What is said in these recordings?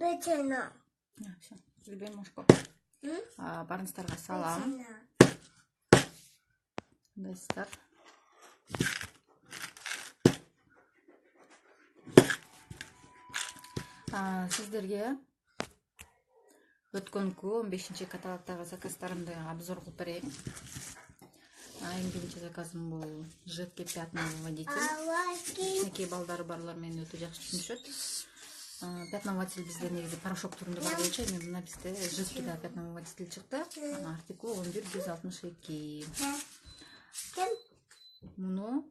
Все, любим мушку. Барынстарға салам. Дайсыздар. Сіздерге өткөнкү 15-ші каталогтағы заказдарымды обзор кылып берейин. Эң биринчи заказым бул жидкий пятновый водитель. Кичинекей балдары барлар менен өтө жакшы түшүнүшөт. Пятновый бизде негизи порошок түрүндө бар болчу, эми мына бизде жидкий да пятновый водитель чыкты. Артикул 11162. Муну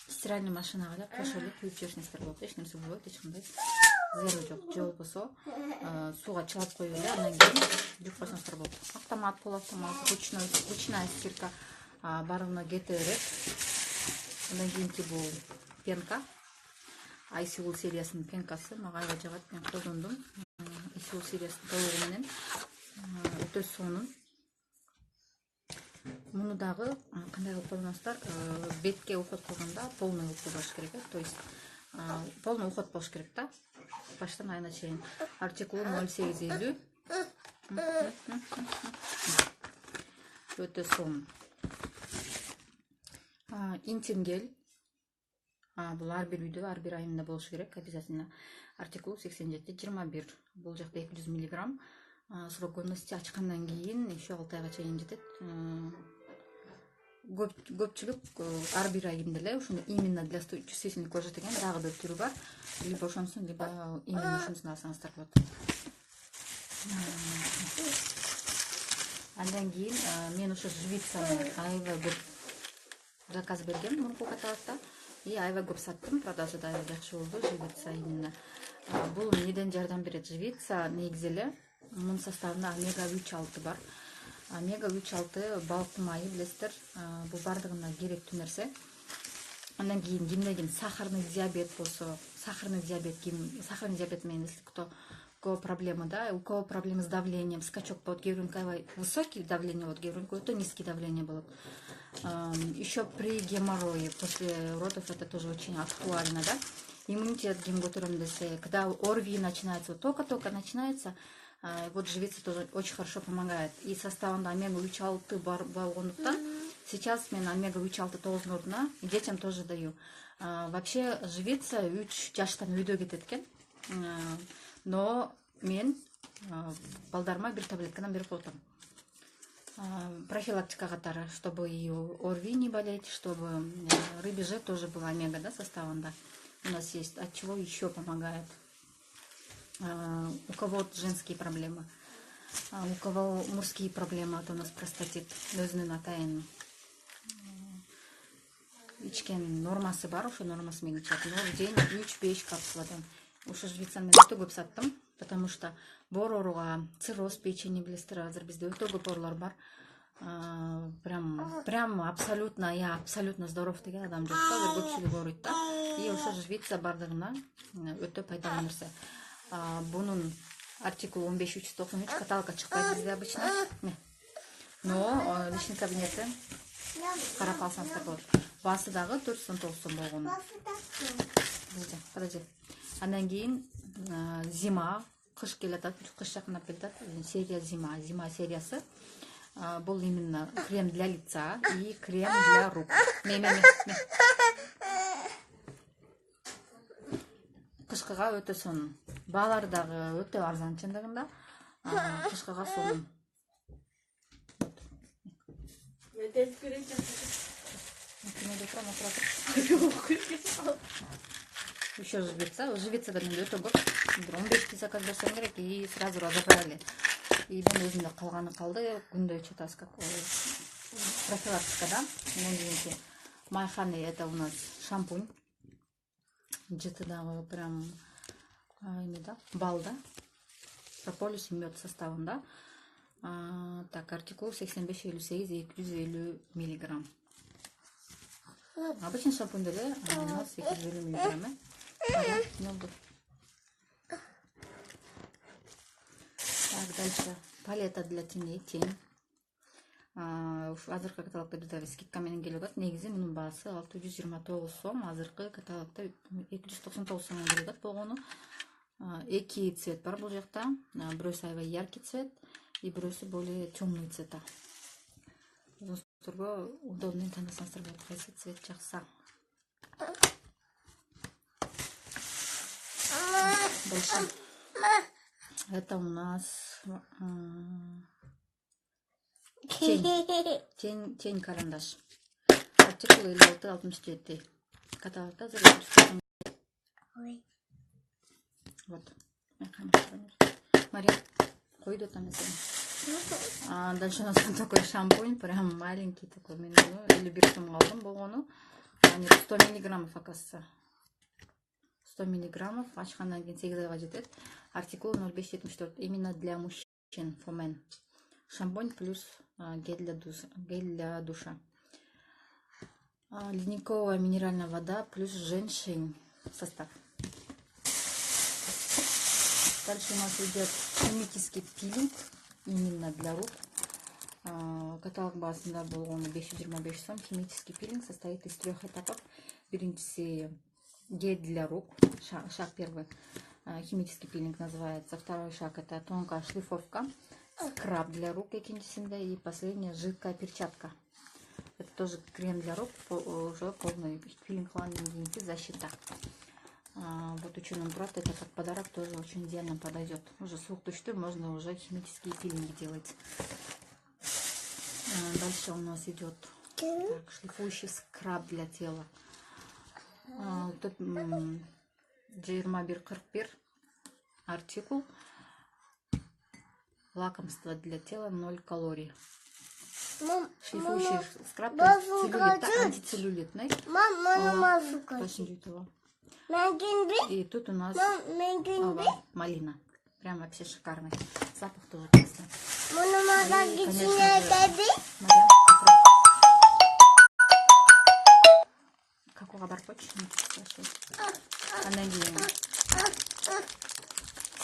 стиральный машинага эле кошуп эле күйүп жиберсеңиздер болот. Эч нерсе болбойт, эч кандай зыяны жок. Же болбосо сууга чылап коюп эле андан кийин жууп койсоңуздар болот. Автомат, полуавтомат, ручная стирка баарына кете берет. Андан кийинки бул пенка. Айсул сериясынын пенкасы мага аябай жагат, мен колдондум. Айсул сериясынын толугу менен өтө сонун. Муну дагы кандай кылып колдоносуздар? Бетке уход кылганда полный кылып болуш керек, то есть полный уход болуш керек да. Баштан айына чейин. Артикул 0850. Өтө сонун. Интим гель. Бул ар бир үйдө, ар бир айымда болуш керек, обязательно. Артикул 8721. Бул жакта 200 мг. Срок годности ачкандан кийин еще 6 айга чейин жетет. Көпчүлүк ар бир айымда эле ушуну именно для чувствительной кожи деген дагы да түрү бар. Либо ошонусун, либо именно ушунусун алсаңыздар болот. Андан кийин мен ошо жвицаны аябай көп заказ берген мурунку каталогда. И аябай көп саттым, продажа да аябай жакшы болду. Жвица именно бул неден жардам берет? Жвица негизи эле мунун составында омега-3,6 бар. Омега-3,6 балык майы билесиздер, бул бардыгына керектүү нерсе. Андан кийин кимде сахарный диабет болсо, сахарный диабет менен если кто проблема, да, у кого проблемы с давлением, скачок болот, кээ высокий давление болот, кээ өтө низкий давление болот. Еще при геморрое после родов это тоже очень актуально, да. Иммунитет ким көтөрөм десе, когда ОРВИ начинается, вот только начинается, вот жвица тоже очень хорошо помогает. И составында омега-3,6 бар болгондуктан сейчас мен омега-3,6 тоғыздын ордуна детям тоже даю. Вообще жвица 3 жаштан үйдө кетет экен. Но мен балдарыма бир таблеткадан берип коетам. Профилактика катары, чтобы и ОРВИ не болеть, чтобы рыбий жир тоже была омега, да, составында. У нас есть, от чего еще помогает. У кого женские проблемы, у кого мужские проблемы, это у нас простатит, өзүнүн атайын ичкен нормасы бар, ошо нормасы менен ичет. Но в день 3-5 капсуладан. Ошо жвицаны мен өтө көп саттым, потому что боор ооруга, цирроз печени билесиздер, азыр бизде өтө көп оорулар бар. Прям абсолютно, я абсолютно здоров деген адам жок да, көпчүлүк ооруйт да. И ошо жвица бардыгына өтө пайдалуу нерсе. Бунун артикул 15393 каталогга чыкпайт бизде обычно. Но личный кабинети карап алсаңыздар болот. Баасы дагы 419 сом болгон. Подожди. Андан кийин зима, кыш келатат, кыш жакындап келатат. Серия зима сериясы. Бул именно крем для лица и крем для рук. Кышкыга өтө сонун. Баалары дагы өтө арзан чындыгында. Кышкыга сонун. Еще жвицада менде өтө көп. 15 заказ берсем керек и сразу разобрали. И мен өзүмдө калганы калды, күндө чатас как профилактика, да. Майханы это у нас шампунь. Где-то дагы прям да, бал, да. Прополис и мед составында. Так, артикул 85-58 250 мг. Обычный шампунь деле у нас 250 мг. Так, дальше палета для теней, тень. Азыркы каталогда бизде скидка менен келип атат. Негизи мунун баасы 629 сом, азыркы каталогда 299 сомго келип атат болгону. Эки цвет бар бұл жақта. Біреусі аябай яркий цвет, и біреусі более темный цвета. Досторго удобный таңдасаңыздар болады, қайсы цвет жақса. Дальше. Это у нас тень карандаш. Артикул 56-67. Каталогта зарегистрирован. Вот. Мария, койду там это. Дальше у нас такой шампунь, прям маленький такой. Или биртом алдым болгону. 100 миллиграммов, оказывается. 100 миллиграммов. Ачкандан кийин 8 айга жетет. Артикул 0574. Именно для мужчин. For men. Шампунь плюс гель для душа. Ледниковая минеральная вода плюс женщин состав. Дальше у нас идет химический пилинг именно для рук. Каталог басында болгону 525 сом. Химический пилинг состоит из 3 этапов. Биринчиси гель для рук. Шаг первый. Химический пилинг называется. Второй шаг — это тонкая шлифовка. Скраб для рук, и последняя жидкая перчатка. Это тоже крем для рук, уже полный пилинг, защита. Вот ученым брат, это как подарок тоже очень идеально подойдет. Уже слух тучты, можно уже химические пилинги делать. Дальше у нас идет шлифующий скраб для тела. Тут 21-41 артикул. Лакомство для тела 0 калорий. Шлифующий скраб, антицеллюлитный. И тут у нас малина. Прям вообще шикарный. Запах тоже классный. И, конечно же, какого барпочка?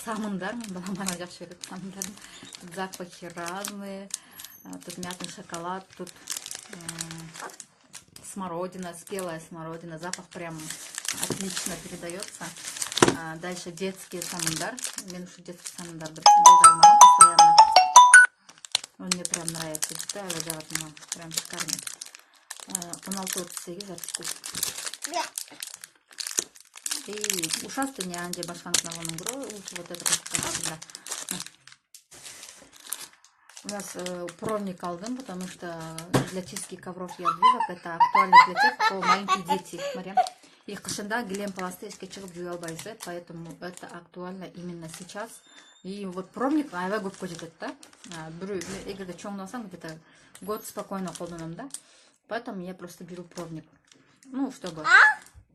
Самындар, баламана жақсы көреді самындардың. Тут запахи разные. Тут мятный шоколад, тут смородина, спелая смородина. Запах прям отлично передается. Дальше детский самындар. Мне нравится детский самындар. Постоянно. Он мне прям нравится. Прям шикарный. 16-38 артикул. И ушастый не анде башканкна воның бро. Вот это как. У нас пробник алдым, потому что для чистки ковров и обвивок это актуально для тех, кто маленькие дети. Смотри. Их кышында гелем пластический чыгып жуя албайсыз, поэтому это актуально именно сейчас. И вот пробник аябай көп жетет да. Эгерде чоңдасаң где-то год спокойно колдонам да. Поэтому я просто беру пробник. Ну, чтобы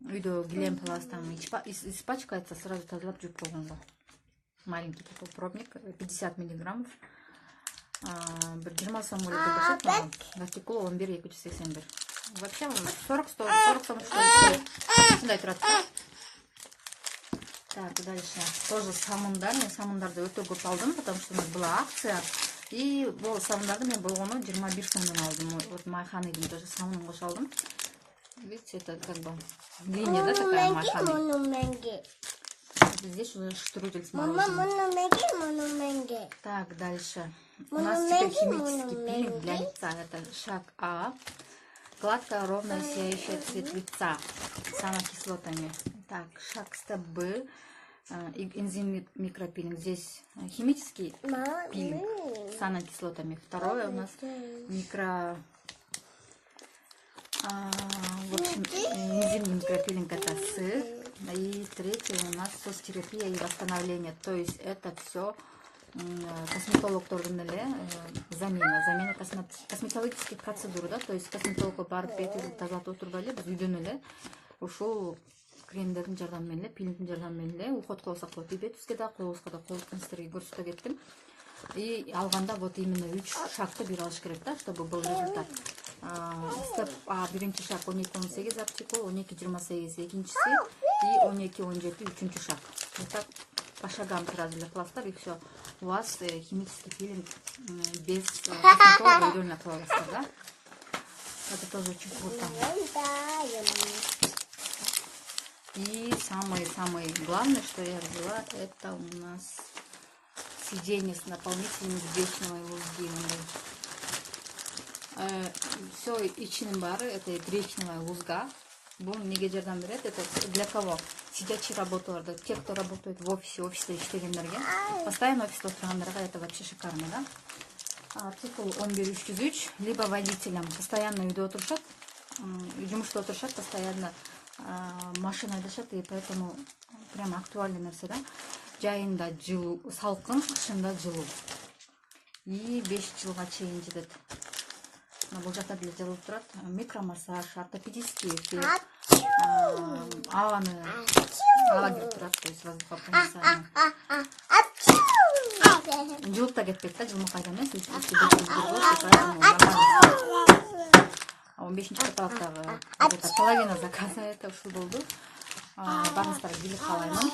видео гелем пласт там испачкается, сразу тазалап жуп койгонго. Маленький такой пробник, 50 миллиграммов. Bir 20 сом өлеті башат, артикул 11-281. Вообще 40 сом стоит. Сюда тұрады. Так, дальше. Тоже самындар. Мен самындарды өте көп алдым, потому что у нас была акция. И бұл самындарды мен болгону 21 сомдон алдым. Вот майханы дейм, тоже самын кош алдым. Видите, это как бы линия, да, такая майханы. Здесь уже штрудель с мороженым. Так, дальше. У нас теперь химический пилинг для лица. Это шаг А. Гладкая, ровная, сияющая цвет лица с аминокислотами. Так, шаг степ Б. Энзим микропилинг. Здесь химический пилинг с аминокислотами. Второе у нас в общем, энзимный микропилинг — это сыр. И третье у нас сос-терапия и восстановление. То есть это все косметологтордун эле замена косметологических процедур, да, то есть косметологко барып бетибизди тазалап отурбай эле биз үйдөн эле ушул кремдердин жардамы менен эле, пилингдин жардамы менен эле уход кылсак болот. И бетибизге да, колубузга да колуткан сиздерге көрсөтө кеттим. И алганда вот именно 3 шагты бир алыш керек да, чтобы был результат. Степ А биринчи шаг 12-18 артикул, 12-28 экинчиси и 12-17 үчүнчү шаг. Вот так по шагам сразу пластар, и все. У вас химический пилинг без косметолога идеально плавится, да? Это тоже очень круто. И самый главный, что я взяла, это у нас сиденье с наполнителем гречневой лузги. Все ичинин бары, это гречневая лузга. Неге жардам берет, это для кого? Сидячий работаларды, те, кто работает в офисте иштегендерге, постоянно офисте отыргандарға это вообще шикарно, да? Артикл 11.303, либо водителям постоянно үйде отырышат, жұмышта отырышат, постоянно машина айдашат, и поэтому прям актуальный нәрсе, да? Жайында жылу, салқын, қышында жылу. И 5 жылға чейин жетет. Бұл жақта деле жылып турат. Микромассаж, ортопедический эффект, ага келип турат, то есть воздуха проницание. Жылып та кетпейт, да, жылмакайда эмес, а 15-ші каталогтагы где-то половина заказа это ушул болду. Барыңыздарга бийлик каалаймын.